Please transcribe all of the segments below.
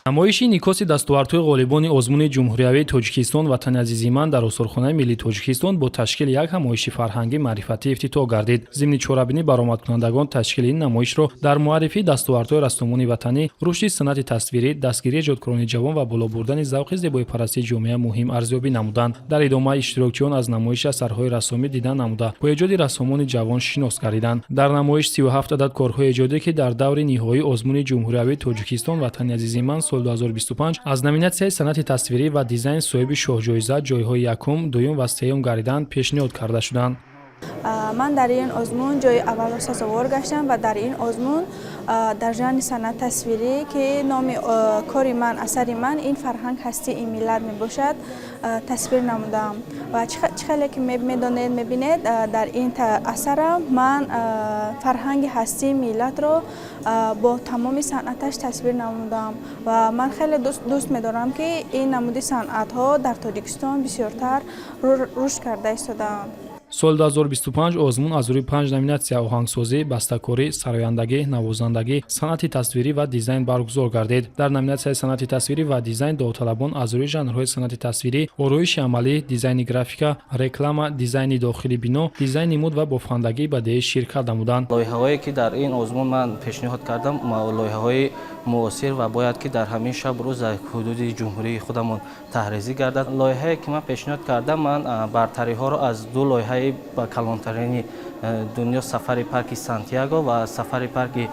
намоиши инъикоси дастовардҳои ғолибони озмуни ҷумҳуриявии Тоҷикистон ватани азизи ман дар осорхонаи миллии Тоҷикистон бо ташкили як ҳамоиши фарҳангӣ маърифатӣ ифтитоҳ гардид. Зимни чорабинӣ баромадкунандагон ташкили ин намоишро дар муаррифии дастовардҳои рассомони ватанӣ, рушди санъати тасвирӣ, дастгирии ижодкорони ҷавон ва боло бурдани завқи зебоипарастии ҷомеа муҳим арзёбӣ намуданд. Дар идома иштирокчиён аз намоиши асарҳои рассомӣ дидан намуда, бо эҷоди рассомони ҷавон шинос гардиданд. Дар намоиш 37 адад корҳои эҷодие, ки дар даври ниҳоии озмуни ҷумҳуриявии Тоҷикистон ватани азизи ман соли 2025 аз номинатсияи санъати тасвирӣ ва дизайн соҳиби шоҳҷоиза ҷойҳои якум, дуюм ва сеюм гардиданд пешниҳод карда шуданд. ман дар ин озмун ҷои аввалро сазовор гаштам ва дар ин озмун дар ҷанри санъат тасвирӣ, ки номи кори ман, асари ман ин фарҳанг ҳастии ин миллат мебошад, тасвир намудам. ва чӣ хеле ки медонед, мебинед, дар ин асарам ман фарҳанги ҳастии миллатро бо тамоми санъаташ тасвир намудам ва ман хеле дӯст медорам, ки ин намуди санъатҳо дар Тоҷикистон бисёртар рушд карда истодаанд. соли 2025 озмун аз рӯи 5 номинатсия оҳангсозӣ, бастакорӣ, сарояндагӣ, навозандагӣ, санъати тасвирӣ ва дизайн баргузор гардид. Дар номинатсияи санъати тасвирӣ ва дизайн довталабон аз рӯи жанрҳои санъати тасвирӣ, ороиши амалӣ, дизайни графика, реклама, дизайни дохили бино, дизайни муд ва бофандагӣ ба деҳи шир карда буданд. лоиҳаҳое ки дар ин озмун ман пешниҳод кардам, лоиҳаҳои муосир ва бояд ки дар ҳамин шаб рӯз дар ҳудуди ҷумҳурии худамон таҳризӣ гардад. лоиҳае ки ман пешниҳод кардам, ман бартариҳоро аз ду лоиҳаи ба калонтарини дунё, сафари парки Сантьяго ва сафари парки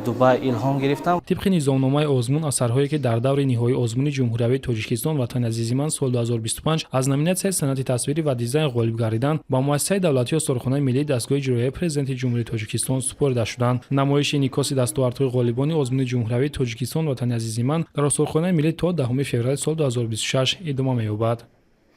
Дубай илҳом гирифтам. тибқи низомномаи озмун, асарҳое ки дар даври ниҳоии озмуни ҷумҳуриявии Тоҷикистон ватани азизи ман соли 2025 аз номинатсияи санъати тасвирӣ ва дизайн ғолиб гардиданд, ба муассисаи давлатии осорхонаи миллии дастгоҳи иҷроияи президенти ҷумҳурии Тоҷикистон супорида шуданд. намоиши инъикоси дастовардҳои ғолибони озмуни ҷумҳуриявии Тоҷикистон ватани азизи ман дар осорхонаи миллӣ то 10 феврали соли 2026 идома меёбад.